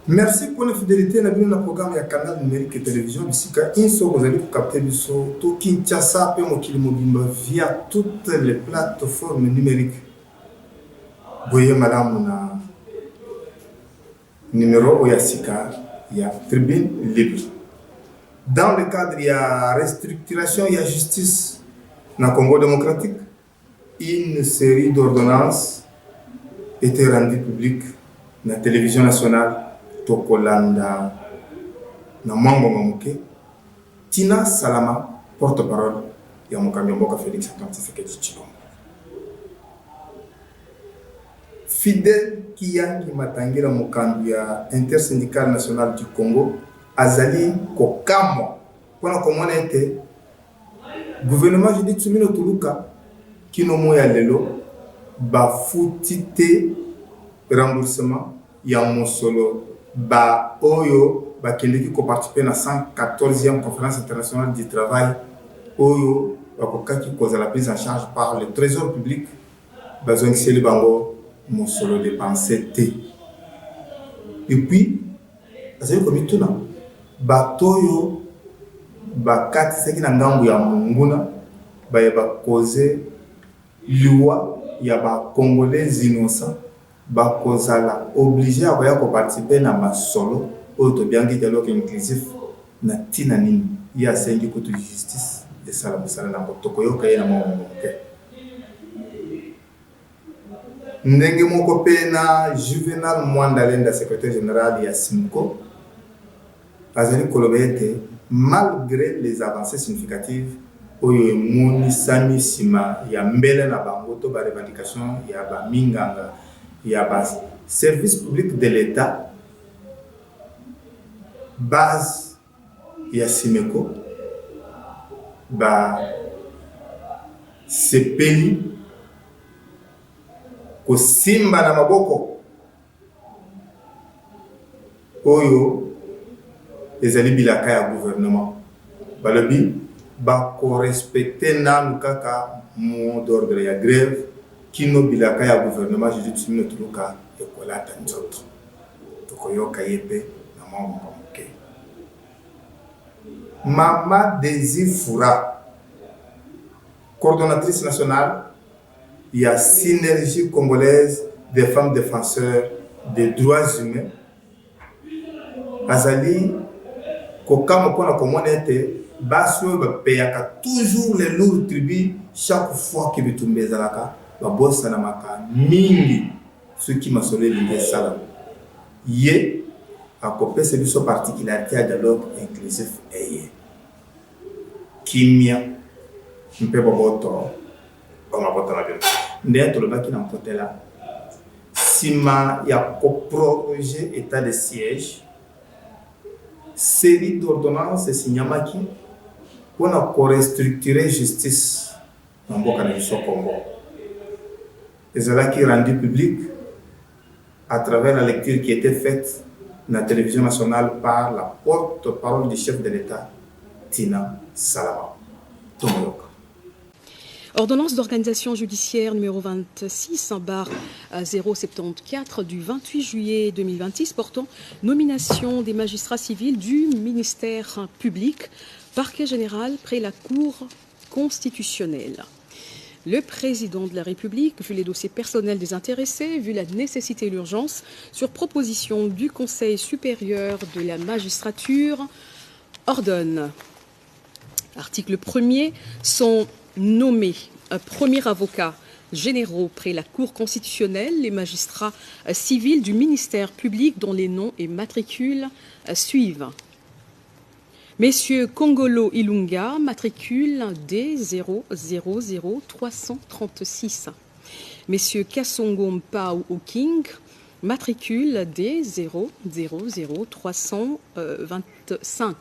Merci pour la fidélité. Nous avons un programme et canal numérique et télévision. Ici, vous allez capter du son. Tout Kinshasa peut mobile via toutes les plateformes numériques. Voyez, madame, on numéro Oyasika, il y a tribune libre. Dans le cadre, il y a restructuration, il y a justice. Dans le Congo démocratique, une série d'ordonnances était rendue publique dans la télévision nationale. Tokolanda na Mambo Mamuke Tina Salama, porte-parole ya Mokambi Mboka Félix Antoine Tshisekedi Tshilombo. Fidèle Kiyangi Matangira Mokambi ya Intersyndical National du Congo azali kokamwa pona komona ete gouvernement Judith Suminwa Tuluka kino moya lelo bafuti te remboursement ya mosolo ba oyo ba kendeki ko participer na 114e conférence internationale du travail oyo ba kokaki koza la prise en charge par le trésor public bazong seli bango mosolo dépensé te. Et puis azali komituna ba toyo ba kati seki na ngambu ya munguna ba yeba koze loi ya ba congolais innocents bakozala obligé à participer na masolo auto bien que dialogue inclusif na tina nini ya sengi ko justice de sala musala na motoko yoka ye na moke ndenge moko pena Juvenal Mwandalenda secrétaire général ya Simco azali kolobete malgré les avancées significatives oyo moni sami sima ya mbele na bango to ba revendication ya ba minganga ya base service public de l'État base ya Simeko ba sepeli ko simba na maboko oyo ezali bilaka ya gouvernement balobi ba ko respecter na kaka mot d'ordre ya grève kino bilaka ya gouvernement Judith Suminwa Tuluka ekolata nzoto tokoyoka yepe na Mambo Mamuke. Mama Désir Fura, coordonnatrice nationale, il y a Synergie congolaise des femmes défenseurs des droits humains. Azali kokamo pona komonete baso ba payaka toujours les lourds tribus chaque fois que bitumbezalaka babosa na maka mingi ceux qui m'a solé l'idée ça yé a copé c'est biso particularité à dialogue inclusif et kimia mpe boboto ba mabota na bien ndé to le baki na mpotela sima ya ko projet état de siège série d'ordonnances signamaki pour na restructurer justice na mboka na biso Congo. Et cela qui est rendu public à travers la lecture qui était faite dans la télévision nationale par la porte-parole du chef de l'État, Tina Salama. Ordonnance d'organisation judiciaire numéro 26/074 du 28 juillet 2026 portant nomination des magistrats civils du ministère public, parquet général près la Cour constitutionnelle. Le président de la République, vu les dossiers personnels des intéressés, vu la nécessité et l'urgence, sur proposition du Conseil supérieur de la magistrature, ordonne. Article 1er, sont nommés premier avocat généraux près la Cour constitutionnelle les magistrats civils du ministère public dont les noms et matricules suivent. Messieurs Kongolo Ilunga, matricule D000336. Messieurs Kassongo Mpao Oking, matricule D000325.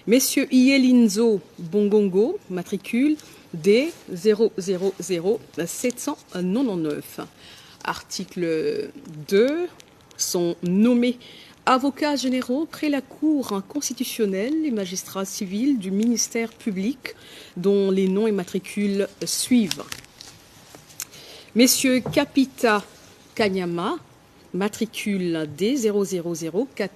Messieurs Ielinzo Bongongo, matricule D000799. Article 2, sont nommés avocats généraux près la Cour constitutionnelle les magistrats civils du ministère public dont les noms et matricules suivent. Messieurs Kapita Kanyama, matricule D000437.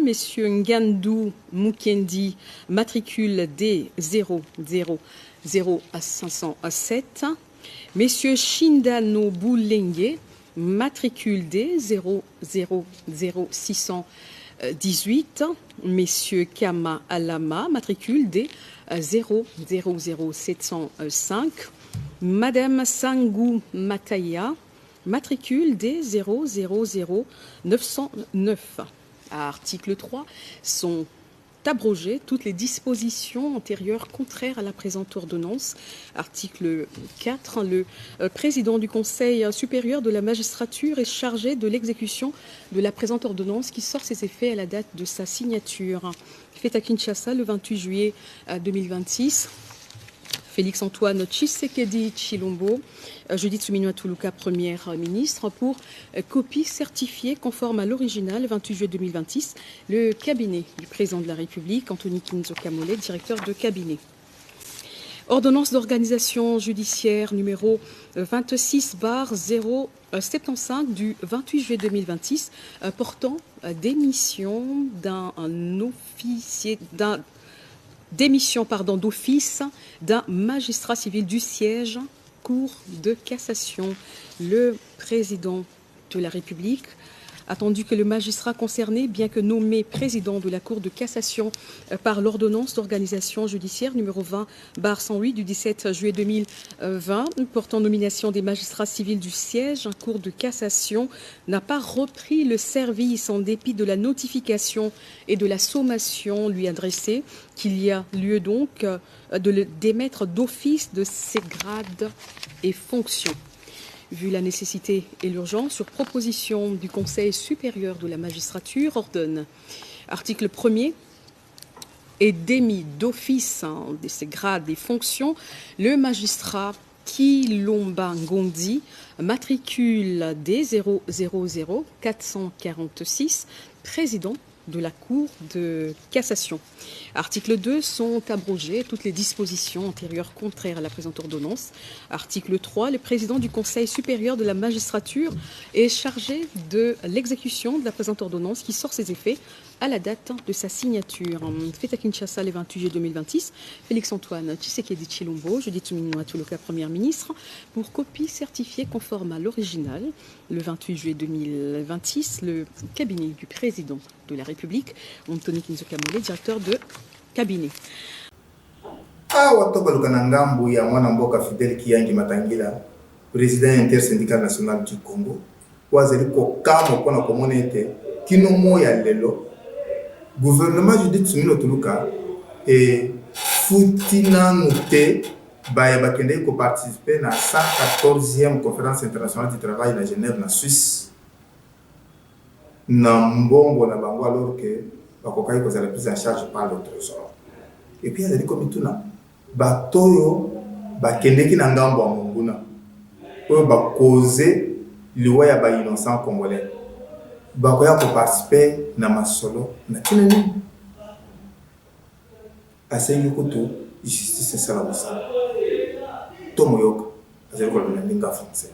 Monsieur Ngandou Mukendi, matricule D000507. Monsieur Shindano Boulenge, matricule D000618. Messieurs Kama Alama, matricule D000705. Madame Sangou Mataya, matricule D000909. À article 3 sont abrogées toutes les dispositions antérieures contraires à la présente ordonnance. Article 4. Le président du Conseil supérieur de la magistrature est chargé de l'exécution de la présente ordonnance qui sort ses effets à la date de sa signature. Fait à Kinshasa le 28 juillet 2026. Félix-Antoine Tshisekedi Tshilombo, Judith Suminwa Tuluka, première ministre, pour copie certifiée conforme à l'original, 28 juillet 2026, le cabinet du président de la République, Anthony Kinzo Kamole, directeur de cabinet. Ordonnance d'organisation judiciaire numéro 26/075 du 28 juillet 2026, portant démission d'office d'un magistrat civil du siège Cour de cassation. Le président de la République, attendu que le magistrat concerné, bien que nommé président de la Cour de cassation par l'ordonnance d'organisation judiciaire numéro 20/108 du 17 juillet 2020, portant nomination des magistrats civils du siège en Cour de cassation, n'a pas repris le service en dépit de la notification et de la sommation lui adressée, qu'il y a lieu donc de le démettre d'office de ses grades et fonctions. Vu la nécessité et l'urgence, sur proposition du Conseil supérieur de la magistrature, ordonne, article 1er, est démis d'office de ses grades et fonctions le magistrat Kilomba Ngondi, matricule D000446, président de la Cour de cassation. Article 2, sont abrogées toutes les dispositions antérieures contraires à la présente ordonnance. Article 3, le président du Conseil supérieur de la magistrature est chargé de l'exécution de la présente ordonnance qui sort ses effets à la date de sa signature. Fait à Kinshasa le 28 juillet 2026, Félix-Antoine Tshisekedi Tshilombo, Judith Suminwa Tuluka, première ministre, pour copie certifiée conforme à l'original. Le 28 juillet 2026, le cabinet du président de la République, Anthony Kinzo Kamole, directeur de cabinet. Awa tobaluka na ngambu ya mwana mboka Fidel Kiyangi Matangila, président intersyndical national du Congo, wazeli kokamo pona komona ete kino moya lelo gouvernement Judith Suminwa Tuluka et futina nute baya bakende ko participer na 114e conférence internationale du travail na Genève na Suisse na mbongo na bango alors que bakokai ko za la prise en charge par le trésor. Et puis azali komituna batoyo bakendeki na ngambo ya monguna oyo bakoze liwa ya ba innocent congolais bakoya ko participer na masolo na kinani asengi kutu justice sala musa tomoyoka azali ko na linga français.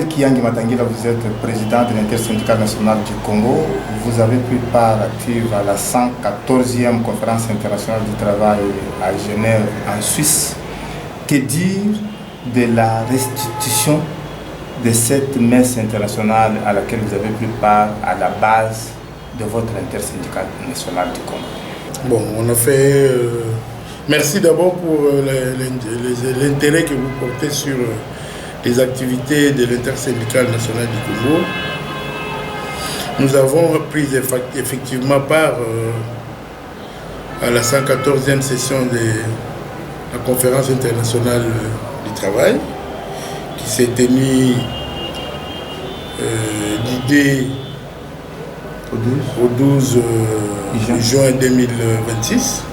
Kiyangi Matangila, vous êtes président de l'intersyndicale nationale du Congo. Vous avez pris part active à la 114e conférence internationale du travail à Genève, en Suisse. Que dire de la restitution de cette messe internationale à laquelle vous avez pris part à la base de votre intersyndicale nationale du Congo? Bon, on a fait... merci d'abord pour l'intérêt que vous portez sur les activités de l'intersyndicale nationale du Congo. Nous avons pris effectivement part à la 114e session de la conférence internationale du travail qui s'est tenue l'idée au 12 juin 2026.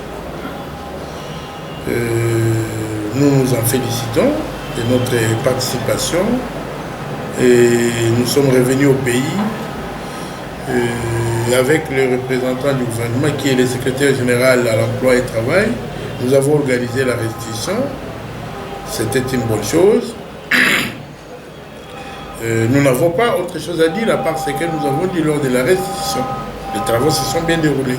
Nous nous en félicitons de notre participation et nous sommes revenus au pays avec le représentant du gouvernement qui est le secrétaire général à l'emploi et travail. Nous avons organisé la restitution, c'était une bonne chose nous n'avons pas autre chose à dire à part ce que nous avons dit lors de la restitution. Les travaux se sont bien déroulés.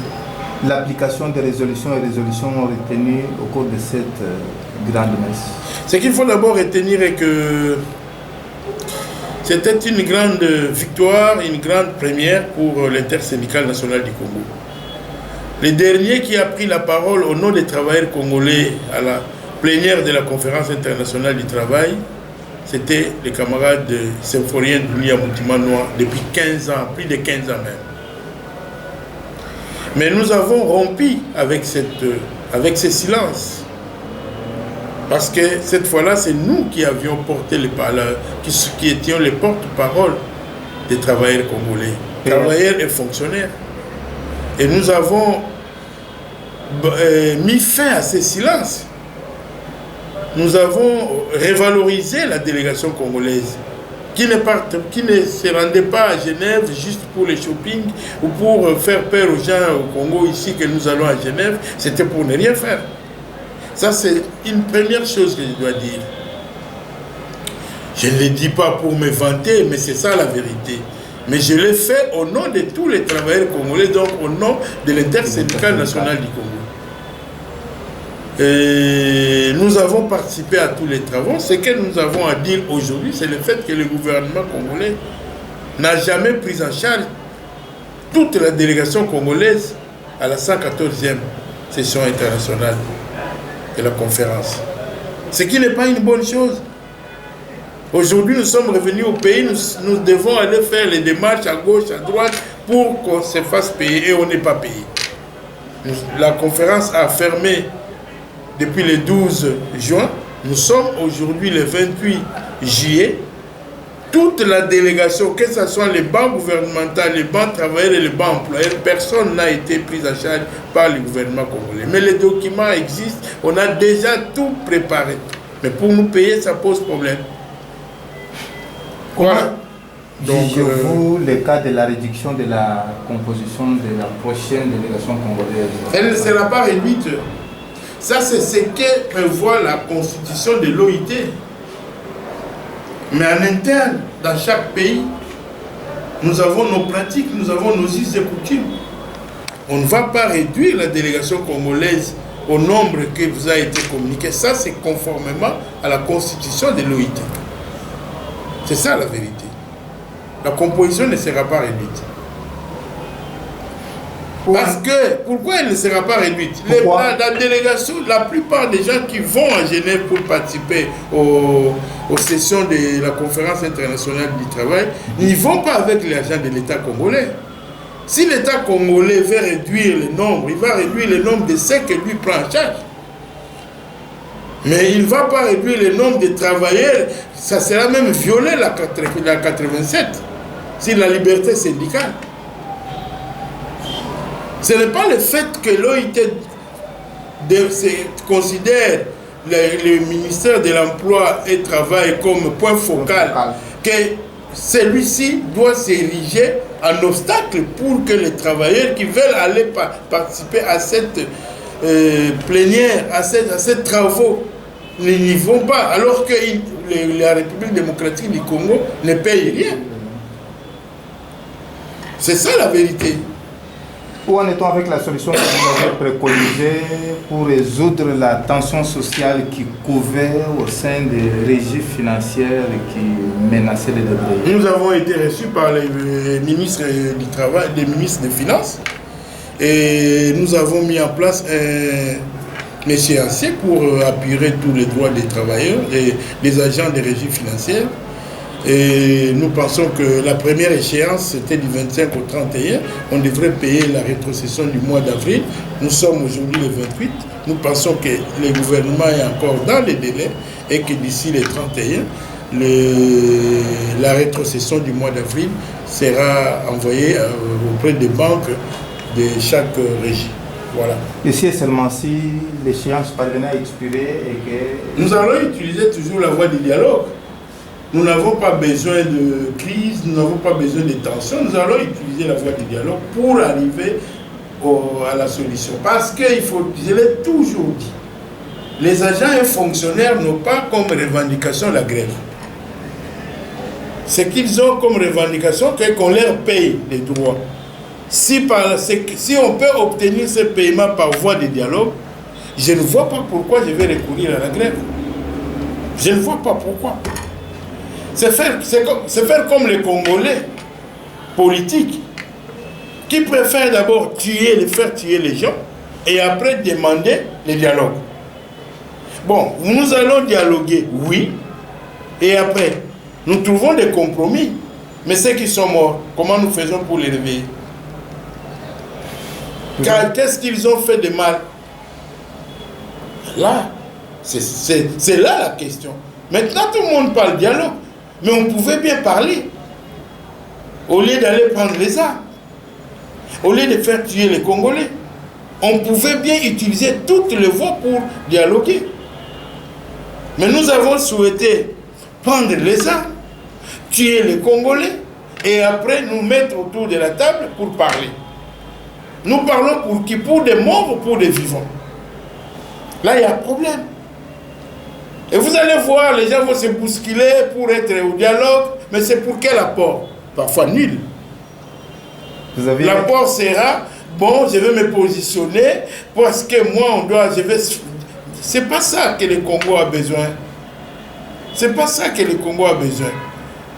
L'application des résolutions et résolutions retenues au cours de cette grande messe. Ce qu'il faut d'abord retenir est que c'était une grande victoire, une grande première pour l'intersyndicale nationale du Congo. Le dernier qui a pris la parole au nom des travailleurs congolais à la plénière de la conférence internationale du travail, c'était le camarade symphorien Dunia Moutima Noir depuis 15 ans, plus de 15 ans même. Mais nous avons rompu avec ce silence. Parce que cette fois-là, c'est nous qui avions porté qui étions les porte-parole des travailleurs congolais, travailleurs et fonctionnaires. Et nous avons mis fin à ce silence. Nous avons révalorisé la délégation congolaise qui ne se rendait pas à Genève juste pour le shopping ou pour faire peur aux gens au Congo ici que nous allons à Genève. C'était pour ne rien faire. Ça, c'est une première chose que je dois dire. Je ne le dis pas pour me vanter, mais c'est ça la vérité. Mais je l'ai fait au nom de tous les travailleurs congolais, donc au nom de l'intersyndicale nationale du Congo. Et nous avons participé à tous les travaux. Ce que nous avons à dire aujourd'hui, c'est le fait que le gouvernement congolais n'a jamais pris en charge toute la délégation congolaise à la 114e session internationale de la conférence. Ce qui n'est pas une bonne chose. Aujourd'hui, nous sommes revenus au pays, nous devons aller faire les démarches à gauche, à droite, pour qu'on se fasse payer, et on n'est pas payé. La conférence a fermé depuis le 12 juin. Nous sommes aujourd'hui le 28 juillet. Toute la délégation, que ce soit les banques gouvernementales, les banques travailleurs et les banques employeurs, personne n'a été pris en charge par le gouvernement congolais. Mais les documents existent, on a déjà tout préparé. Mais pour nous payer, ça pose problème. Voilà. Donc, jugez-vous le cas de la réduction de la composition de la prochaine délégation congolaise? Elle ne sera pas réduite. Ça, c'est ce que prévoit la constitution de l'OIT. Mais en interne, dans chaque pays, nous avons nos pratiques, nous avons nos us et coutumes. On ne va pas réduire la délégation congolaise au nombre qui vous a été communiqué. Ça, c'est conformément à la constitution de l'OIT. C'est ça la vérité. La composition ne sera pas réduite. Parce que, pourquoi elle ne sera pas réduite? La délégation, la plupart des gens qui vont à Genève pour participer aux sessions de la conférence internationale du travail, n'y vont pas avec l'argent de l'État congolais. Si l'État congolais veut réduire le nombre, il va réduire le nombre de ceux que lui prend en charge. Mais il ne va pas réduire le nombre de travailleurs, ça sera même violer la 87, c'est la liberté syndicale. Ce n'est pas le fait que l'OIT considère le ministère de l'Emploi et du Travail comme point focal, que celui-ci doit s'ériger en obstacle pour que les travailleurs qui veulent aller participer à cette plénière, à ces travaux, n'y vont pas, alors que la République démocratique du Congo ne paye rien. C'est ça la vérité. Où en est-on avec la solution que vous avez préconisée pour résoudre la tension sociale qui couvait au sein des régies financières et qui menaçait les débrouilles? Nous avons été reçus par les ministres du Travail, les ministres des Finances, et nous avons mis en place un échéancier pour appuyer tous les droits des travailleurs et des agents des régies financières. Et nous pensons que la première échéance, c'était du 25 au 31. On devrait payer la rétrocession du mois d'avril. Nous sommes aujourd'hui le 28. Nous pensons que le gouvernement est encore dans les délais et que d'ici le 31, la rétrocession du mois d'avril sera envoyée auprès des banques de chaque régie. Voilà. Et si seulement si l'échéance parvenait à expirer et que... Nous allons utiliser toujours la voie du dialogue. Nous n'avons pas besoin de crise, nous n'avons pas besoin de tension. Nous allons utiliser la voie du dialogue pour arriver à la solution. Parce qu'il faut, je l'ai toujours dit, les agents et fonctionnaires n'ont pas comme revendication la grève. ce qu'ils ont comme revendication, c'est qu'on leur paye les droits. Si on peut obtenir ce paiement par voie de dialogue, je ne vois pas pourquoi je vais recourir à la grève. Je ne vois pas pourquoi. C'est faire comme les Congolais politiques qui préfèrent d'abord faire tuer les gens et après demander le dialogue. Bon, nous allons dialoguer, oui, et après, nous trouvons des compromis. Mais ceux qui sont morts, comment nous faisons pour les réveiller? Car qu'est-ce qu'ils ont fait de mal? Là, c'est là la question. Maintenant, tout le monde parle dialogue. Mais on pouvait bien parler. Au lieu d'aller prendre les armes. Au lieu de faire tuer les Congolais. On pouvait bien utiliser toutes les voies pour dialoguer. Mais nous avons souhaité prendre les armes, tuer les Congolais, et après nous mettre autour de la table pour parler. Nous parlons pour qui? Pour des morts ou pour des vivants? Là, il y a un problème. Et vous allez voir, les gens vont se bousculer pour être au dialogue, mais c'est pour quel apport? Parfois nul. L'apport sera, bon, je vais me positionner, parce que moi, c'est pas ça que le Congo a besoin. C'est pas ça que le Congo a besoin.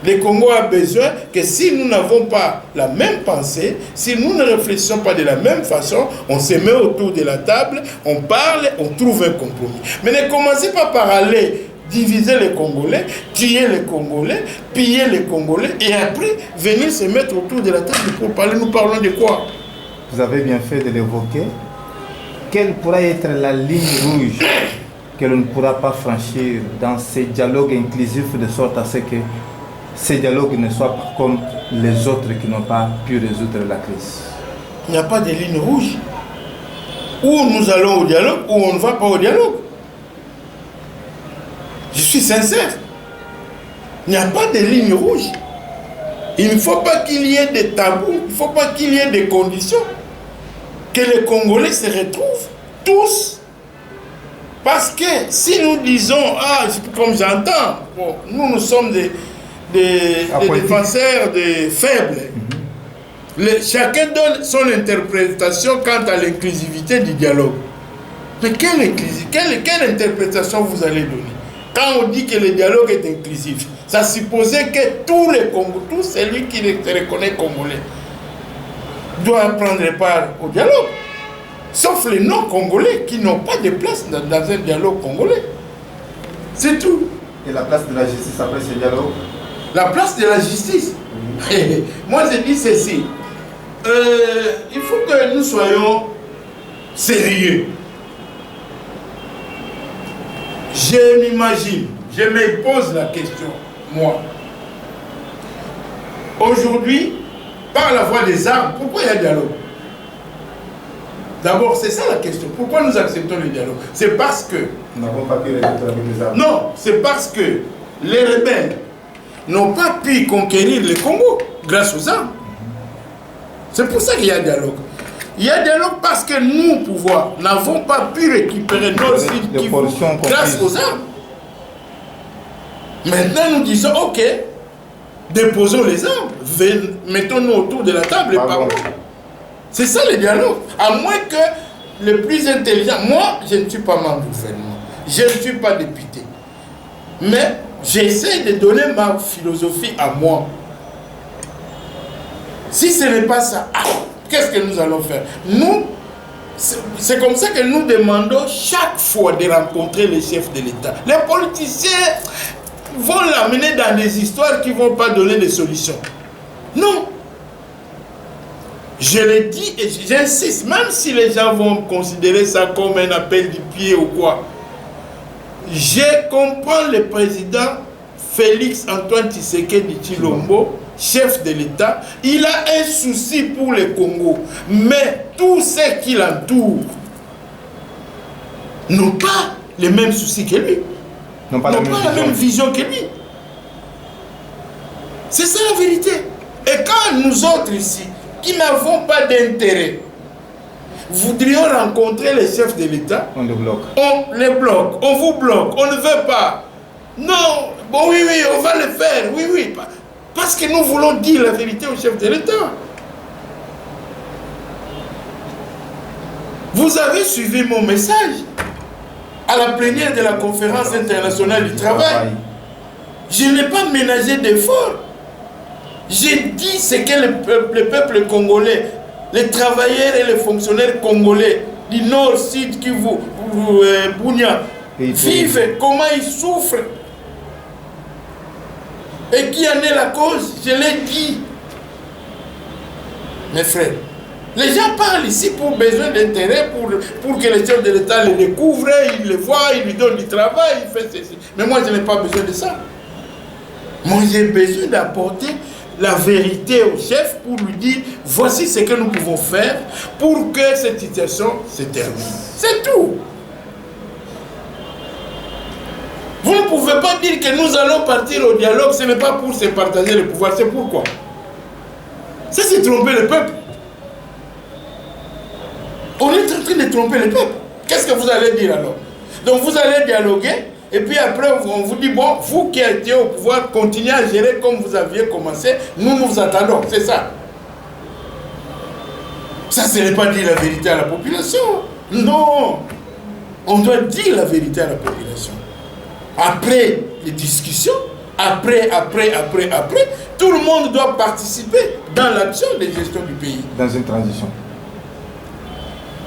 Le Congo a besoin que si nous n'avons pas la même pensée, si nous ne réfléchissons pas de la même façon, on se met autour de la table, on parle, on trouve un compromis. Mais ne commencez pas par aller diviser les Congolais, tuer les Congolais, piller les Congolais, et après venir se mettre autour de la table pour parler. Nous parlons de quoi? Vous avez bien fait de l'évoquer. Quelle pourrait être la ligne rouge que l'on ne pourra pas franchir dans ces dialogues inclusifs de sorte à ce que ces dialogues ne soient pas comme les autres qui n'ont pas pu résoudre la crise? Il n'y a pas de ligne rouge. Ou nous allons au dialogue, ou on ne va pas au dialogue. Je suis sincère. Il n'y a pas de ligne rouge. Il ne faut pas qu'il y ait des tabous, il ne faut pas qu'il y ait des conditions. Que les Congolais se retrouvent tous. Parce que si nous disons, comme j'entends, bon, nous sommes des défenseurs des faibles. Chacun donne son interprétation quant à l'inclusivité du dialogue. Mais quelle interprétation vous allez donner? Quand on dit que le dialogue est inclusif, ça supposait que tous les Congolais, tout celui qui se reconnaît congolais, doit prendre part au dialogue. Sauf les non-congolais qui n'ont pas de place dans un dialogue congolais. C'est tout. Et la place de la justice après ce dialogue? La place de la justice. Moi, je dis ceci. Il faut que nous soyons sérieux. Je m'imagine, je me pose la question, moi. Aujourd'hui, par la voie des armes, pourquoi il y a dialogue? D'abord, c'est ça la question. Pourquoi nous acceptons le dialogue? C'est parce que... Nous n'avons pas pu résoudre avec les armes. Non, c'est parce que les rebelles n'ont pas pu conquérir le Congo grâce aux armes. C'est pour ça qu'il y a dialogue. Il y a dialogue parce que nous, pouvoir, n'avons pas pu récupérer nos sites grâce aux armes. Maintenant, nous disons, ok, déposons les armes, mettons-nous autour de la table et parlons. C'est ça le dialogue. À moins que le plus intelligent, moi, je ne suis pas membre du gouvernement, je ne suis pas député. Mais j'essaie de donner ma philosophie à moi. Si ce n'est pas ça, qu'est-ce que nous allons faire? Nous, c'est comme ça que nous demandons chaque fois de rencontrer les chefs de l'État. Les politiciens vont l'amener dans des histoires qui ne vont pas donner de solutions. Non. Je le dis et j'insiste, même si les gens vont considérer ça comme un appel du pied ou quoi. Je comprends le président Félix Antoine Tshisekedi Tshilombo, chef de l'État, il a un souci pour le Congo. Mais tous ceux qui l'entourent n'ont pas les mêmes soucis que lui. N'ont pas la même vision que lui. C'est ça la vérité. Et quand nous autres ici, qui n'avons pas d'intérêt, voudrions rencontrer les chefs de l'État, on les bloque. On les bloque, on vous bloque, on ne veut pas. Non, bon oui, on va le faire, oui. Parce que nous voulons dire la vérité au chef de l'État. Vous avez suivi mon message à la plénière de la conférence internationale du travail. Je n'ai pas ménagé d'efforts. J'ai dit ce que le peuple congolais, les travailleurs et les fonctionnaires congolais du Nord, Sud, Kivu, Bunia, vivent, comment ils souffrent. Et qui en est la cause? Je l'ai dit. Mes frères, les gens parlent ici pour besoin d'intérêt, pour que le chef de l'État le découvre, il le voit, il lui donne du travail, il fait ceci. Mais moi, je n'ai pas besoin de ça. Moi, j'ai besoin d'apporter la vérité au chef pour lui dire, voici ce que nous pouvons faire pour que cette situation se termine. C'est tout. Vous ne pouvez pas dire que nous allons partir au dialogue, ce n'est pas pour se partager le pouvoir, c'est pourquoi. Ça, c'est tromper le peuple. On est en train de tromper le peuple. Qu'est-ce que vous allez dire alors? Donc vous allez dialoguer, et puis après on vous dit, bon, vous qui étiez au pouvoir, continuez à gérer comme vous aviez commencé, nous nous attendons, c'est ça. Ça, ce n'est pas dire la vérité à la population. Non. On doit dire la vérité à la population. Après les discussions, après, tout le monde doit participer dans l'action de gestion du pays. Dans une transition.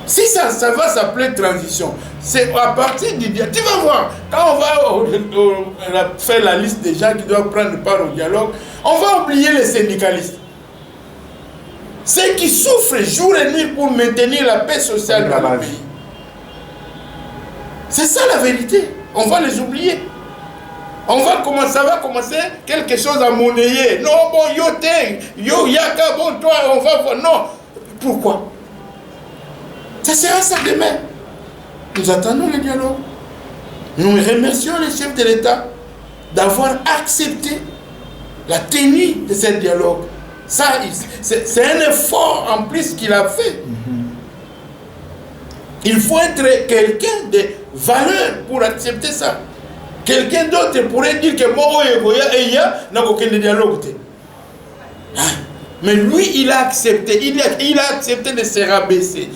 Si ça va s'appeler transition, c'est à partir du dialogue. Tu vas voir, quand on va faire la liste des gens qui doivent prendre part au dialogue, on va oublier les syndicalistes. Ceux qui souffrent jour et nuit pour maintenir la paix sociale dans le pays. C'est ça la vérité. On va les oublier. Ça va commencer quelque chose à monnayer. Non, bon, yo te, yo yaka, bon, toi, on va voir. Non. Pourquoi? Ça sera ça demain. Nous attendons le dialogue. Nous remercions les chefs de l'État d'avoir accepté la tenue de ce dialogue. Ça, c'est un effort en plus qu'il a fait. Il faut être quelqu'un de valeur pour accepter ça. Quelqu'un d'autre pourrait dire que moi, il y a aucun dialogue. Mais lui, il a accepté. Il a accepté de se rabaisser.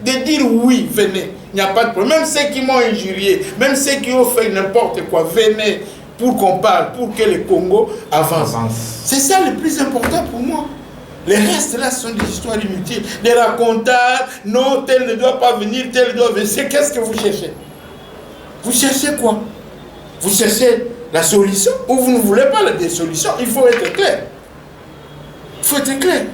De dire oui, venez. Il n'y a pas de problème. Même ceux qui m'ont injurié, même ceux qui ont fait n'importe quoi, venez pour qu'on parle, pour que le Congo avance. C'est ça le plus important pour moi. Les restes là sont des histoires inutiles. Des racontars, non, tel ne doit pas venir, tel doit venir. Qu'est-ce que vous cherchez? Vous cherchez quoi? Vous cherchez la solution ou vous ne voulez pas des solutions? Il faut être clair. Il faut être clair.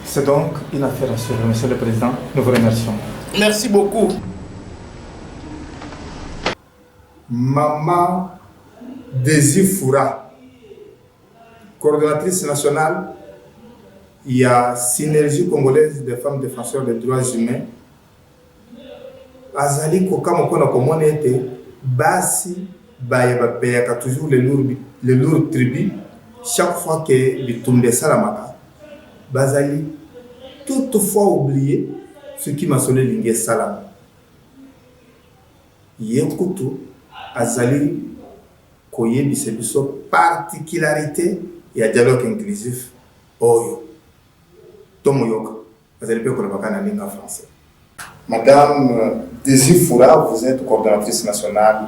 C'est donc une affaire à suivre, Monsieur le Président. Nous vous remercions. Merci beaucoup. Maman Désir Foura, coordonnatrice nationale, il y a Synergie congolaise des femmes défenseurs des droits humains. Azali kokama kona komona ete basi bayaka toujours les lourds tribus chaque fois que bitumbe salamaka bazali toutefois oublié ce qui m'a sonné lingue salam yekutu azali koyebisa biso particularité ya dialogue inclusif oyo tomoyoka azali pe kolobaka na lingue français. Madame Désir Foura, vous êtes coordonnatrice nationale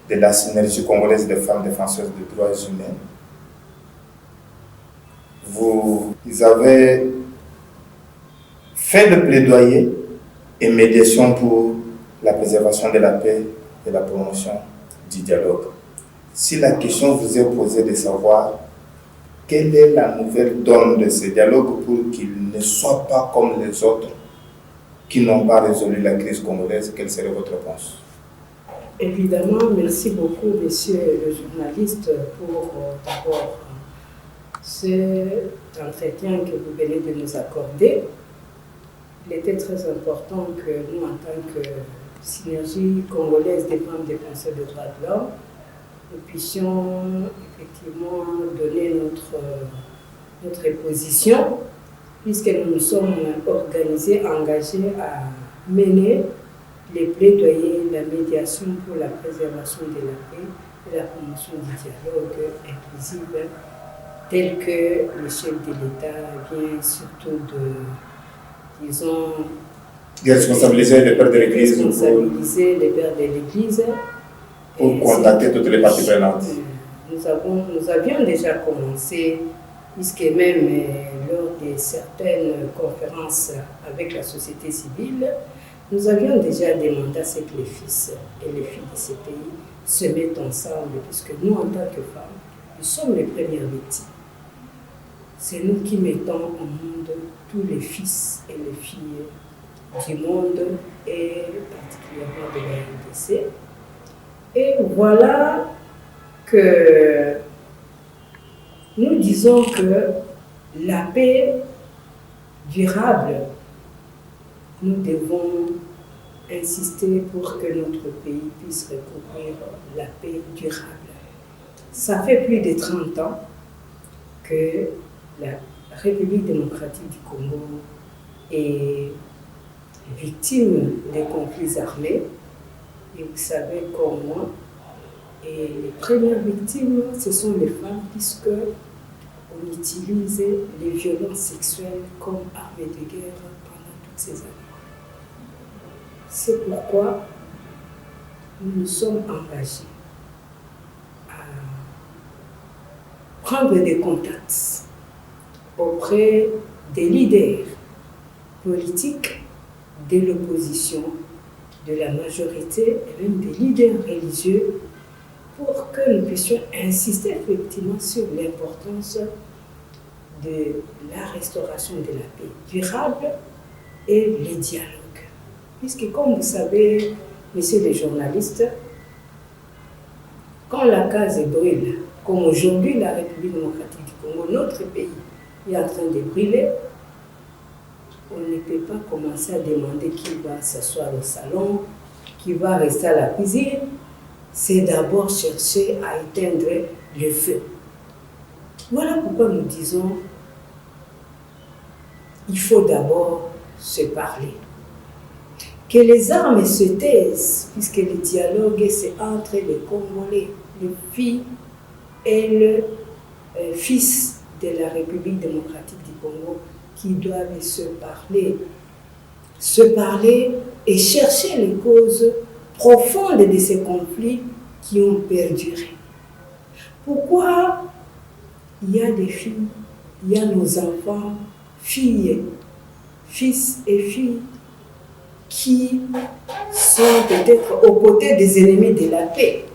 de la Synergie congolaise des femmes défenseuses des droits humains. Vous avez fait le plaidoyer et médiation pour la préservation de la paix et la promotion du dialogue. Si la question vous est posée de savoir quelle est la nouvelle donne de ce dialogue pour qu'il ne soit pas comme les autres qui n'ont pas résolu la crise congolaise, quelle serait votre réponse? Évidemment, merci beaucoup, monsieur le journaliste, pour d'abord cet entretien que vous venez de nous accorder. Il était très important que nous, en tant que Synergie congolaise des femmes défenseurs des droits de l'homme, nous puissions effectivement donner notre position, puisque nous nous sommes organisés, engagés à mener les plaidoyers, la médiation pour la préservation de la paix et la promotion du dialogue inclusif tel que le chef de l'État vient surtout de, disons, responsabiliser les pères de l'Église pour contacter toutes les parties prenantes. Nous avions déjà commencé, puisque même lors de certaines conférences avec la société civile, nous avions déjà demandé à ce que les fils et les filles de ces pays se mettent ensemble, puisque nous, en tant que femmes, nous sommes les premières victimes. C'est nous qui mettons au monde tous les fils et les filles du monde, et particulièrement de la RDC. Et voilà que nous disons que la paix durable, nous devons insister pour que notre pays puisse recouvrir la paix durable. Ça fait plus de 30 ans que la République démocratique du Congo est victime des conflits armés. Et vous savez comme moi, et les premières victimes, ce sont les femmes, puisque on utilise les violences sexuelles comme arme de guerre pendant toutes ces années. C'est pourquoi nous nous sommes engagés à prendre des contacts auprès des leaders politiques de l'opposition, de la majorité et même des leaders religieux pour que nous puissions insister effectivement sur l'importance de la restauration de la paix durable et les dialogues. Puisque comme vous savez, messieurs les journalistes, quand la case brûle, comme aujourd'hui la République démocratique du Congo, notre pays est en train de brûler, on ne peut pas commencer à demander qui va s'asseoir au salon, qui va rester à la cuisine. C'est d'abord chercher à éteindre le feu. Voilà pourquoi nous disons il faut d'abord se parler. Que les armes se taisent, puisque le dialogue c'est entre les Congolais, les filles et le fils de la République démocratique du Congo qui doivent se parler et chercher les causes profondes de ces conflits qui ont perduré. Pourquoi il y a des filles, il y a nos enfants, filles, fils et filles, qui sont peut-être aux côtés des ennemis de la paix.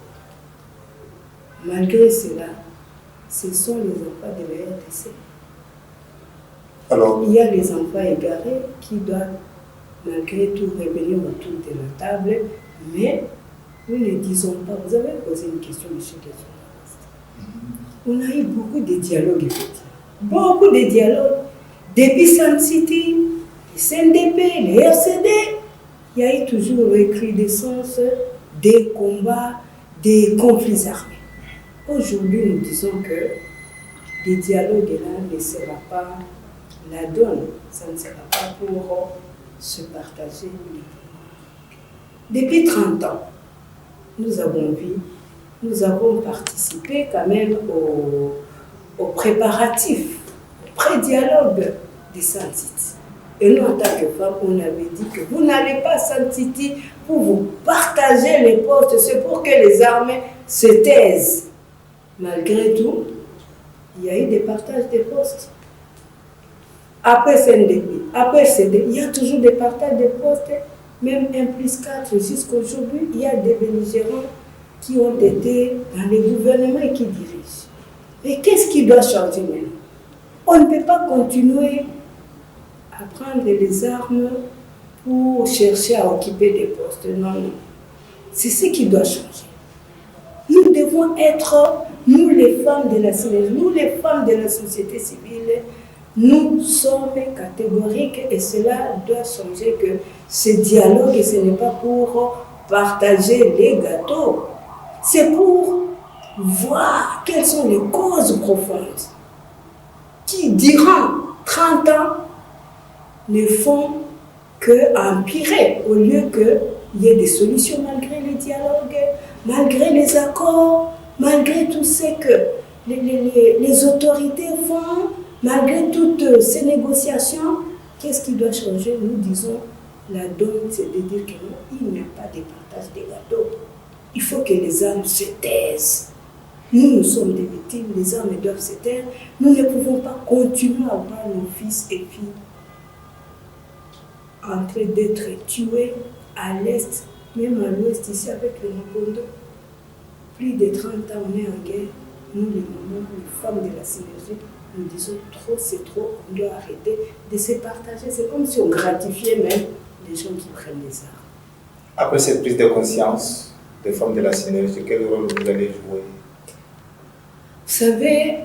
Malgré cela, ce sont les enfants de la RDC. Alors, il y a les enfants égarés qui doivent malgré tout revenir autour de la table, mais nous ne disons pas. Vous avez posé une question, monsieur le journaliste. On a eu beaucoup de dialogues, effectivement. Beaucoup de dialogues. Depuis Sun City, les CNDP, les RCD, il y a eu toujours recrudescence des combats, des conflits armés. Aujourd'hui, nous disons que les dialogues là ne sera pas la donne. Ça ne sera pas pour se partager. Depuis 30 ans, nous avons participé quand même aux préparatifs, au pré-dialogue de Sun City. Et nous, en tant que femmes, on avait dit que vous n'allez pas à Sun City pour vous partager les postes, c'est pour que les armées se taisent. Malgré tout, il y a eu des partages de postes. Après CNDP, après CD, il y a toujours des partages de postes, même 1+4 jusqu'à aujourd'hui, il y a des belligérants qui ont été dans les gouvernements et qui dirigent. Mais qu'est-ce qui doit changer maintenant? On ne peut pas continuer à prendre les armes pour chercher à occuper des postes. Non, non. C'est ce qui doit changer. Nous devons être, nous les femmes de la synergie, nous les femmes de la société civile, nous sommes catégoriques et cela doit changer que ce dialogue, ce n'est pas pour partager les gâteaux, c'est pour voir quelles sont les causes profondes qui, durant 30 ans, ne font qu'empirer au lieu qu'il y ait des solutions malgré les dialogues, malgré les accords, malgré tout ce que les autorités font, malgré toutes ces négociations, qu'est-ce qui doit changer? Nous disons, la donne, c'est de dire que non, il n'y a pas de partage des gâteaux. Il faut que les âmes se taisent. Nous sommes des victimes, les âmes doivent se taire. Nous ne pouvons pas continuer à voir nos fils et filles en train d'être tués à l'est, même à l'ouest, ici avec le Mabondo. Plus de 30 ans, on est en guerre. Nous, les mamans, les femmes de la synergie, nous disons trop, c'est trop, on doit arrêter de se partager. C'est comme si on gratifiait même les gens qui prennent les armes. Après cette prise de conscience des femmes de la synergie, quel rôle vous allez jouer? Vous savez,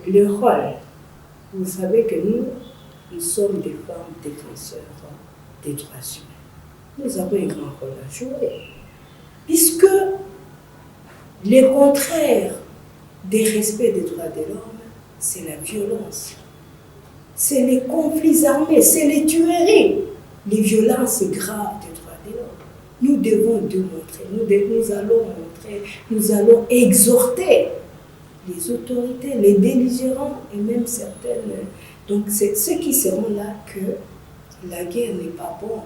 le rôle, vous savez que nous sommes des femmes défenseurs des droits humains. Nous avons un grand rôle à jouer. Puisque le contraire des respects des droits de l'homme, c'est la violence. C'est les conflits armés, c'est les tueries, les violences graves des droits de l'homme. Nous devons démontrer, nous allons exhorter les autorités, les belligérants et même certaines. Donc c'est ceux qui seront là que la guerre n'est pas bonne.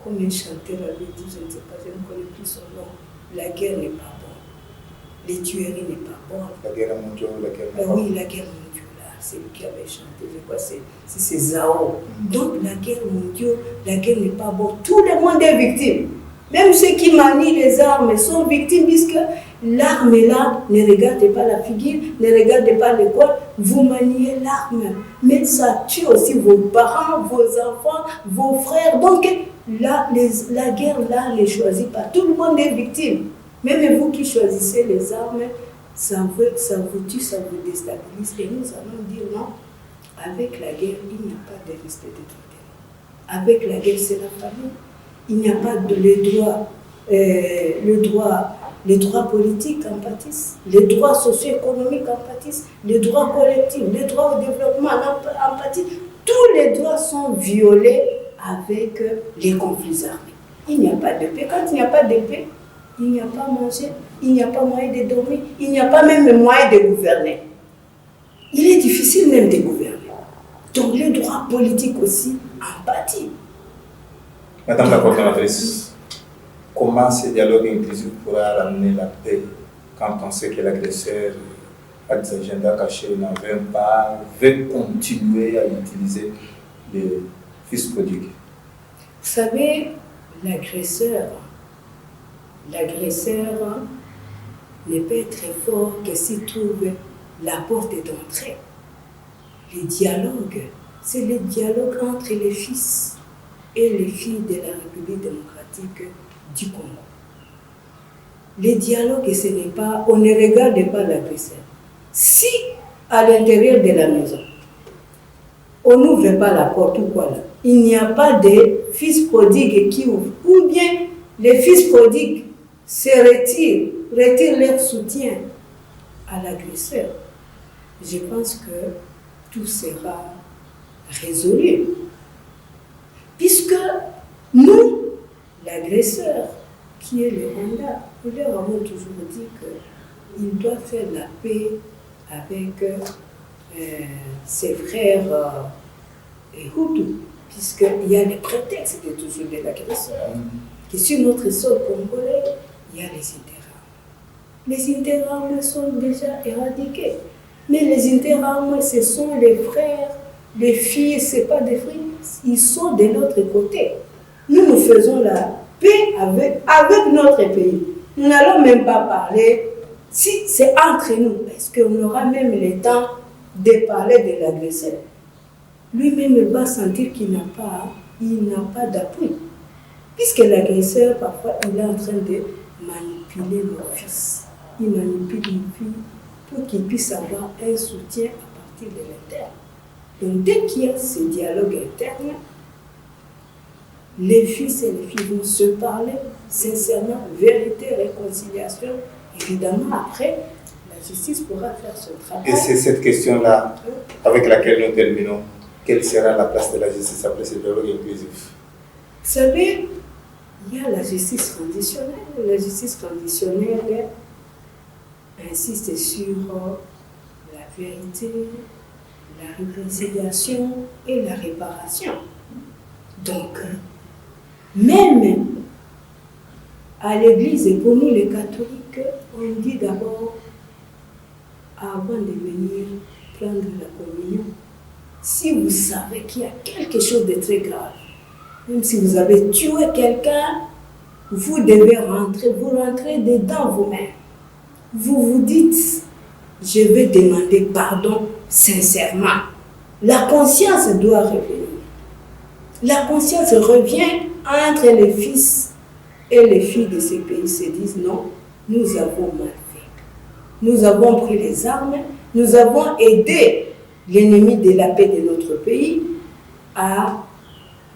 Comme un chanteur avait dit, je ne sais pas, je ne connais plus son nom, la guerre n'est pas bonne. Les tueries n'est pas bonne. La guerre mondiale, la guerre n'est pas bonne. Oui, la guerre mondiale, c'est lui qui avait chanté, je crois, c'est Zao. Donc la guerre mondiale, la guerre n'est pas bonne. Tout le monde est victime. Même ceux qui manient les armes sont victimes puisque l'arme est là. Ne regardez pas la figure, ne regardez pas le corps. Vous maniez l'arme. Mais ça tue aussi vos parents, vos enfants, vos frères. Donc là, la guerre là ne choisit pas. Tout le monde est victime. Même vous qui choisissez les armes, ça vous tue, ça vous déstabilise. Et nous allons dire non. Avec la guerre, il n'y a pas de respect des droits de l'homme. Avec la guerre, c'est la famille. Il n'y a pas de les droits politiques en pâtissent, les droits socio-économiques en pâtissent, les droits collectifs, les droits au développement en pâtissent. Tous les droits sont violés avec les conflits armés. Il n'y a pas de paix. Quand il n'y a pas de paix, il n'y a pas à manger, il n'y a pas moyen de dormir, il n'y a pas même le moyen de gouverner. Il est difficile même de gouverner. Donc les droits politiques aussi en pâtissent. Madame la coordonnatrice, comment ce dialogue inclusif pourra ramener la paix quand on sait que l'agresseur a des agendas cachés, n'en veut pas, veut continuer à utiliser les fils prodigues? Vous savez, l'agresseur ne peut être très fort que s'il trouve la porte d'entrée. Les dialogues, c'est le dialogue entre les fils et les filles de la République démocratique du Congo. Les dialogues, ce n'est pas, on ne regarde pas l'agresseur. Si à l'intérieur de la maison, on n'ouvre pas la porte ou quoi là, il n'y a pas de fils prodigues qui ouvrent, ou bien les fils prodigues se retirent leur soutien à l'agresseur, je pense que tout sera résolu. Puisque nous, l'agresseur, qui est le Rwanda, nous leur avons toujours dit qu'il doit faire la paix avec ses frères Hutus, puisqu'il y a les prétextes de toujours de l'agresseur. Que sur notre sol congolais, il y a les interarmes. Les interarmes sont déjà éradiqués. Mais les interarmes, ce sont les frères, les filles, ce n'est pas des frères. Ils sont de l'autre côté. Nous faisons la paix avec notre pays. Nous n'allons même pas parler, si c'est entre nous, est-ce qu'on aura même le temps de parler de l'agresseur? Lui-même va sentir qu'il n'a pas d'appui. Puisque l'agresseur, parfois, il est en train de manipuler nos fils. Il manipule une fille pour qu'il puisse avoir un soutien à partir de l'interne. Donc, dès qu'il y a ce dialogue interne, les fils et les filles vont se parler sincèrement, vérité, réconciliation. Évidemment, après, la justice pourra faire son travail. Et c'est cette question-là avec laquelle nous terminons. Quelle sera la place de la justice après ce dialogue inclusif? Vous savez, il y a la justice transitionnelle. La justice transitionnelle insiste sur vérité, la réconciliation et la réparation. Donc, même à l'église, et pour nous les catholiques, on dit d'abord, avant de venir prendre la communion, si vous savez qu'il y a quelque chose de très grave, même si vous avez tué quelqu'un, vous devez rentrer, vous rentrez dedans vous-même. Vous vous dites, je vais demander pardon sincèrement. La conscience doit revenir. La conscience revient entre les fils et les filles de ces pays, se disent non, nous avons mal fait. Nous avons pris les armes, nous avons aidé l'ennemi de la paix de notre pays à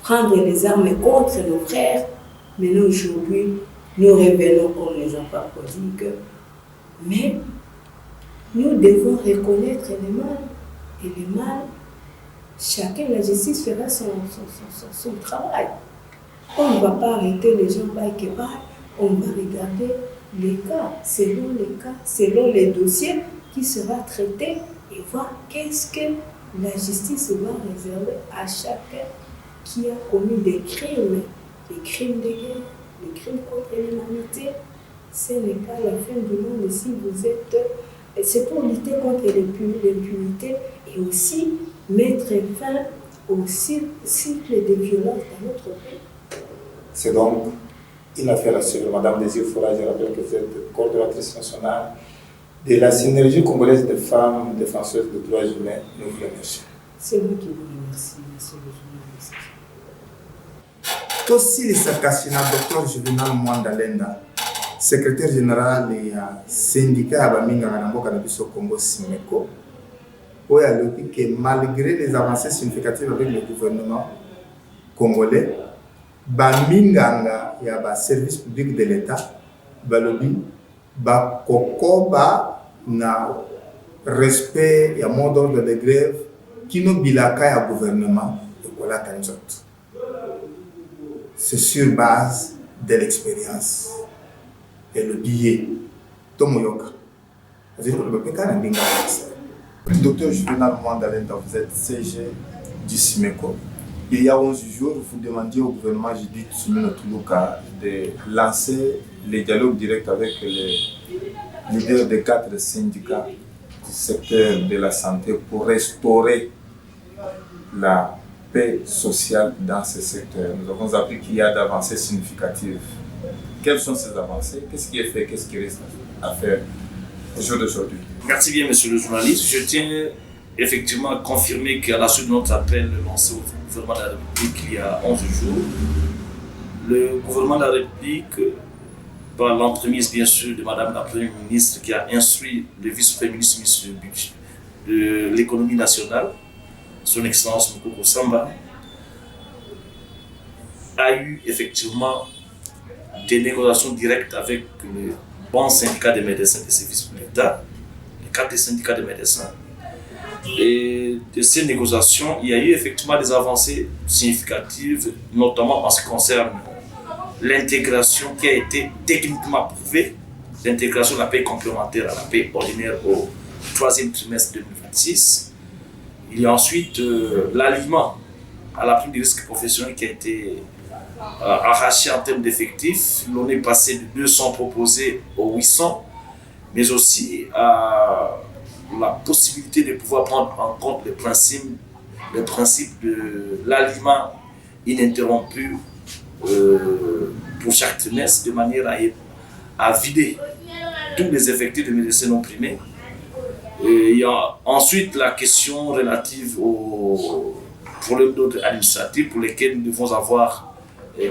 prendre les armes contre nos frères. Maintenant, aujourd'hui, nous revenons comme les enfants prodigues. Mais nous devons reconnaître le mal. Et le mal, chacun, la justice fera son travail. On ne va pas arrêter les gens par que par, on va regarder les cas, selon les dossiers qui sera traité et voir qu'est-ce que la justice va réserver à chacun qui a commis des crimes de guerre, des crimes contre l'humanité. Ce n'est pas la fin du monde si vous êtes... C'est pour lutter contre l'impunité et aussi mettre fin au cycle de violence dans notre pays. C'est donc une affaire à suivre. Madame Désir Fora, je rappelle que vous êtes coordonnatrice nationale de la synergie congolaise des femmes défenseuses des droits humains. Nous vous remercions. C'est vous qui vous remercie, monsieur le journaliste. tosilisa kasi na Dr Juvenal Mwandalenda, secrétaire général ya syndicat ya baminganga na mboka na biso Congo Simeko, oyo alobi que malgré les avancées significatives avec le gouvernement congolais, baminganga ya ba service public de l'État balobi ba kokoba na respect ya mot d'ordre de grève kino bilaka ya gouvernement ekola kanzot. C'est sur base de l'expérience et le billet. Tomoyoka. Docteur Juvenal Mwandalenda, vous êtes CG du SIMECO. Il y a 11 jours, vous demandiez au gouvernement Judith Suminwa Tuluka de lancer les dialogues directs avec les leaders des 4 syndicats du secteur de la santé pour restaurer la paix sociale dans ce secteur. Nous avons appris qu'il y a d'avancées significatives. Quelles sont ces avancées? Qu'est-ce qui est fait? Qu'est-ce qui reste à faire au jour d'aujourd'hui? Merci bien, monsieur le journaliste. Je tiens effectivement à confirmer qu'à la suite de notre appel lancé au gouvernement de la République il y a 11 jours, le gouvernement de la République, par l'entremise bien sûr de Madame la Première ministre qui a instruit le vice-premier ministre de l'économie nationale, son Excellence Mukoko Samba, a eu effectivement des négociations directes avec le bon syndicat des médecins des services de l'État, les 4 syndicats des médecins. Et de ces négociations, il y a eu effectivement des avancées significatives, notamment en ce qui concerne l'intégration qui a été techniquement prouvée, l'intégration de la paie complémentaire à la paie ordinaire au 3e trimestre 2026. Il y a ensuite l'aliment à la prime de risque professionnel qui a été arraché en termes d'effectifs. On est passé de 200 proposés aux 800, mais aussi à la possibilité de pouvoir prendre en compte le principe de l'aliment ininterrompu pour chaque trimestre, de manière à vider tous les effectifs de médecins non primés. Et il y a ensuite la question relative aux problèmes d'ordre administratif pour lesquels nous devons avoir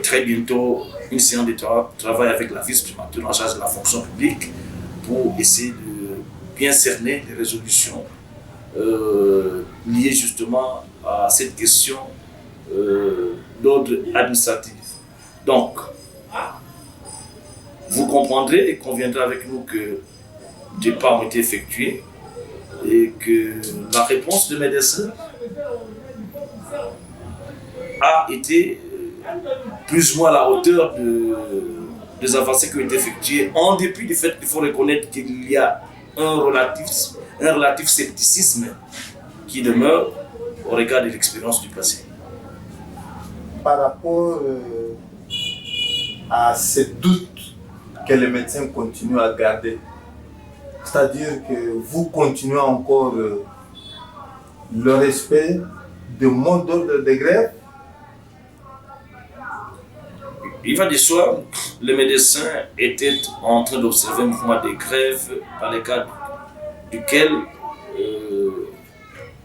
très bientôt une séance de travail avec la vice-primature en charge de la fonction publique pour essayer de bien cerner les résolutions liées justement à cette question d'ordre administratif. Donc, vous comprendrez et conviendrez avec nous que des pas ont été effectués et que la réponse de médecins a été plus ou moins à la hauteur des avancées qui ont été effectuées, en dépit du fait qu'il faut reconnaître qu'il y a un un relatif scepticisme qui demeure au regard de l'expérience du passé. Par rapport à ces doutes que les médecins continuent à garder, c'est-à-dire que vous continuez encore le respect du mot d'ordre de grève? Il va de soi, les médecins étaient en train d'observer un mouvement de grève dans le cadre duquel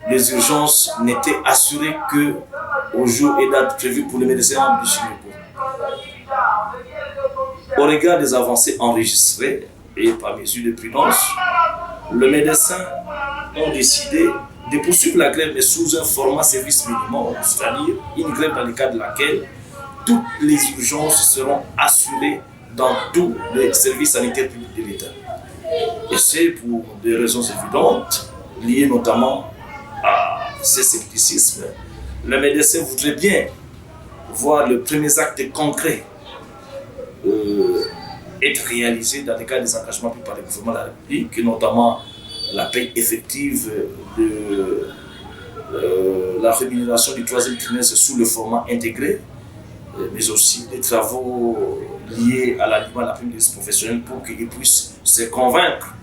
les urgences n'étaient assurées que au jour et date prévus pour les médecins du gynéco. Au regard des avancées enregistrées et par mesure de prudence, les médecins ont décidé de poursuivre la grève mais sous un format service minimum, c'est-à-dire une grève dans le cadre de laquelle toutes les urgences seront assurées dans tous les services sanitaires publics de l'État. Et c'est pour des raisons évidentes, liées notamment à ce scepticisme. Les médecins voudraient bien voir les premiers actes concrets être réalisés dans le cadre des engagements pris par le gouvernement de la République, notamment la paie effective de la rémunération du 3e trimestre sous le format intégré, mais aussi des travaux liés à l'aliment de la prime des professionnels pour qu'ils puissent se convaincre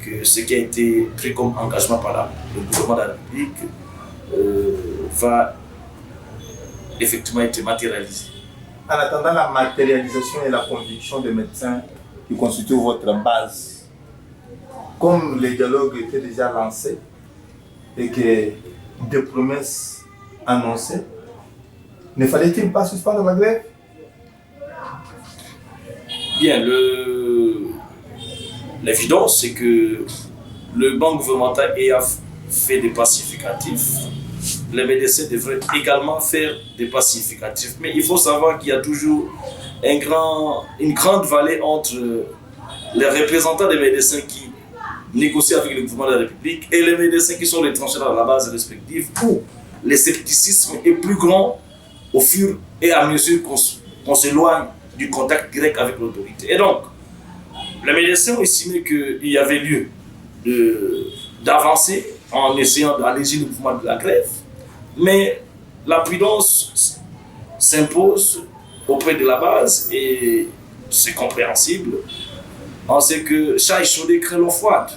que ce qui a été pris comme engagement par le gouvernement de la République va effectivement être matérialisé. En attendant la matérialisation et la conviction des médecins qui constituent votre base, comme le dialogue était déjà lancé et que des promesses annoncées, ne fallait-il pas suspendre la grève? Bien, l'évidence, c'est que le banc gouvernemental ayant fait des pacificatifs, les médecins devraient également faire des pacificatifs. Mais il faut savoir qu'il y a toujours une grande vallée entre les représentants des médecins qui négocient avec le gouvernement de la République et les médecins qui sont retranchés dans la base respective, où le scepticisme est plus grand au fur et à mesure qu'on s'éloigne du contact direct avec l'autorité. Et donc, les médecins ont estimé qu'il y avait lieu d'avancer en essayant d'alléger le mouvement de la grève, mais la prudence s'impose auprès de la base et c'est compréhensible. On sait que chat échaudé craint l'eau froide.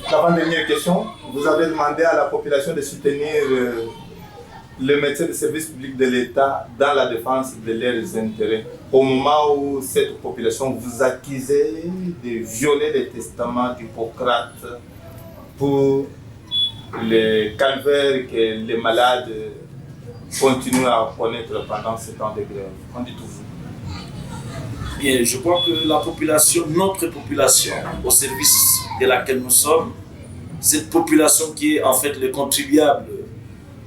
L'avant-dernière question, vous avez demandé à la population de soutenir les médecins de service public de l'État dans la défense de leurs intérêts. Au moment où cette population vous accusait de violer les testaments d'Hippocrate pour les calvaires que les malades continuent à connaître pendant ce temps de grève. Qu'en dites-vous? Bien, je crois que la population, notre population, au service de laquelle nous sommes, cette population qui est en fait le contribuable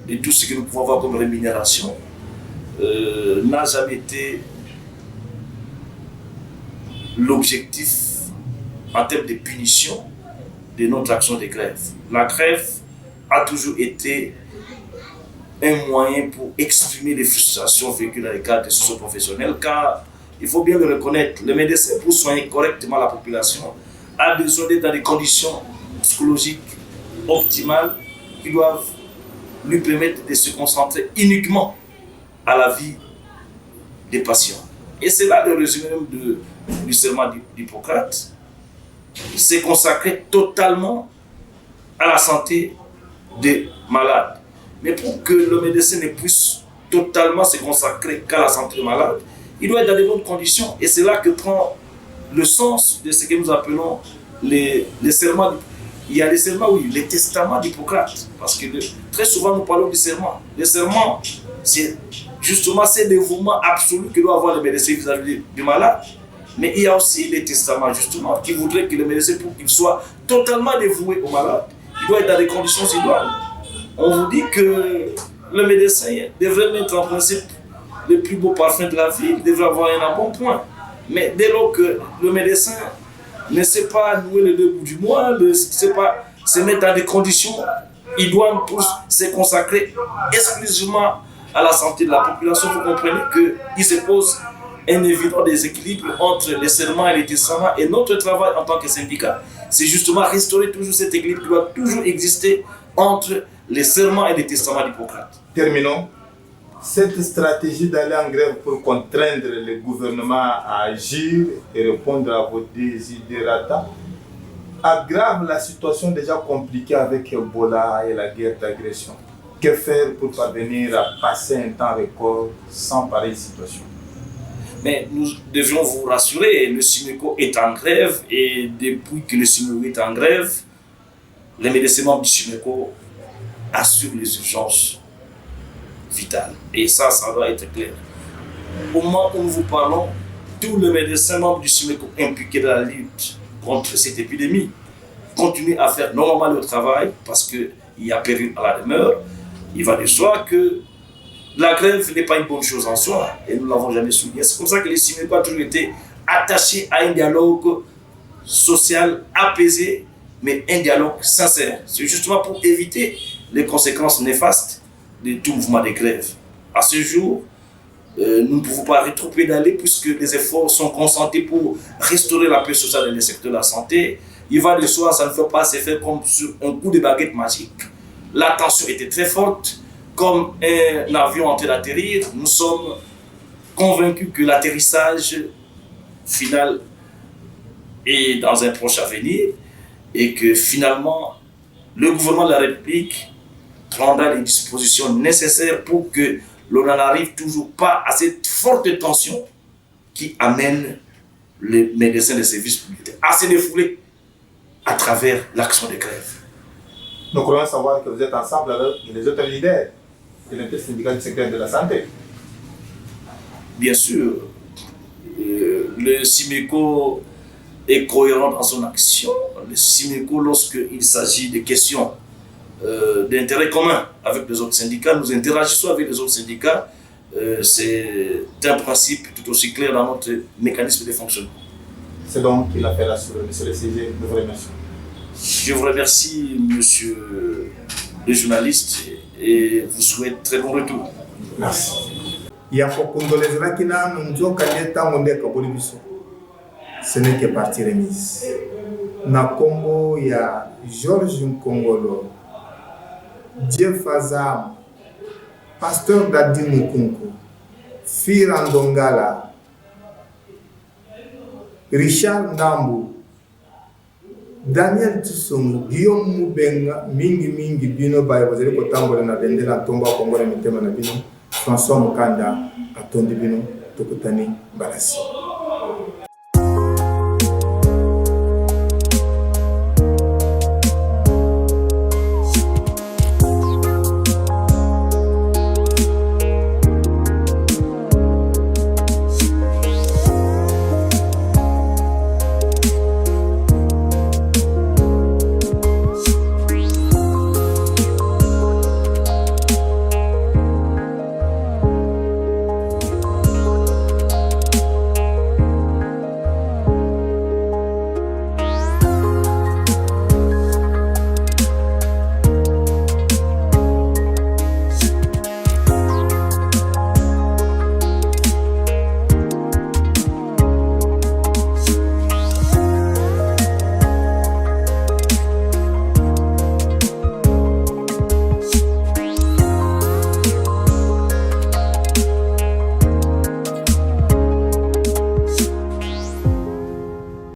de tout ce que nous pouvons avoir comme rémunération, n'a jamais été l'objectif en termes de punition de notre action de grève. La grève a toujours été un moyen pour exprimer les frustrations vécues dans les cadres des socio-professionnels, car il faut bien le reconnaître, le médecin, pour soigner correctement la population, a besoin d'être dans des conditions psychologiques optimales qui doivent lui permettre de se concentrer uniquement à la vie des patients. Et c'est là le résumé même du serment d'Hippocrate. C'est consacré totalement à la santé des malades. Mais pour que le médecin ne puisse totalement se consacrer qu'à la santé des malades, il doit être dans de bonnes conditions. Et c'est là que prend le sens de ce que nous appelons les serments. Il y a les serments, oui, les testaments d'Hippocrate. Parce que très souvent, nous parlons du serment. Le serment, c'est justement ce dévouement absolu que doit avoir le médecin vis-à-vis du malade. Mais il y a aussi les testaments, justement, qui voudraient que le médecin, pour qu'il soit totalement dévoué au malade, il doit être dans des conditions idoines. On vous dit que le médecin devrait mettre en principe le plus beau parfum de la vie, il devrait avoir un embonpoint. Mais dès lors que le médecin ne sait pas nouer les deux bouts du mois, ne sait pas se mettre dans des conditions idoines pour se consacrer exclusivement à la santé de la population, vous comprenez qu'il se pose un évident déséquilibre entre les serments et les testaments et notre travail en tant que syndicat. C'est justement restaurer toujours cet équilibre qui doit toujours exister entre les serments et les testaments d'Hippocrate. Terminons. Cette stratégie d'aller en grève pour contraindre le gouvernement à agir et répondre à vos desiderata aggrave la situation déjà compliquée avec Ebola et la guerre d'agression. Que faire pour parvenir à passer un temps record sans pareille situation? Mais nous devions vous rassurer, le SIMECO est en grève et depuis que le SIMECO est en grève, les médecins membres du SIMECO assurent les urgences vitales. Et ça doit être clair. Au moment où nous vous parlons, tous les médecins membres du SIMECO impliqués dans la lutte contre cette épidémie continuent à faire normalement le travail parce qu'il y a péril à la demeure. Il va de soi que la grève n'est pas une bonne chose en soi et nous ne l'avons jamais souligné. C'est comme ça que les SIMECO ont toujours été attachés à un dialogue social apaisé, mais un dialogue sincère. C'est justement pour éviter les conséquences néfastes de tout mouvement de grève. À ce jour, nous ne pouvons pas rétropédaler puisque les efforts sont concentrés pour restaurer la paix sociale dans le secteur de la santé. Il va de soi, ça ne peut pas se faire comme sur un coup de baguette magique. La tension était très forte. Comme un avion en train d'atterrir, nous sommes convaincus que l'atterrissage final est dans un proche avenir et que finalement, le gouvernement de la République prendra les dispositions nécessaires pour que l'on n'en arrive toujours pas à cette forte tension qui amène les médecins des services publics à se défouler à travers l'action de grève. Nous croyons savoir que vous êtes ensemble avec les autres leaders de l'intersyndical du secteur de la santé. Bien sûr, le SIMECO est cohérent dans son action. Le SIMECO, lorsqu'il s'agit de questions d'intérêt commun avec les autres syndicats, nous interagissons avec les autres syndicats. C'est un principe tout aussi clair dans notre mécanisme de fonctionnement. C'est donc qu'il a fait rassurer, monsieur le CG. Nous vous remercions. Je vous remercie, monsieur le journaliste, et vous souhaite très bon retour. Merci. Ce n'est que partie remise. Na Congo, il y a Georges Nkongolo, Dieu Fazam, pasteur Dadi Mukunku, Firandongala, Richard Ndambu, Daniel Tsongo, Guillaume Mubenga, Mingi Bino Baye, vous allez kotambola na bende na tomba Congo na mitema na bino, François Mukanda, Atondi Bino, Tokotani Balasi.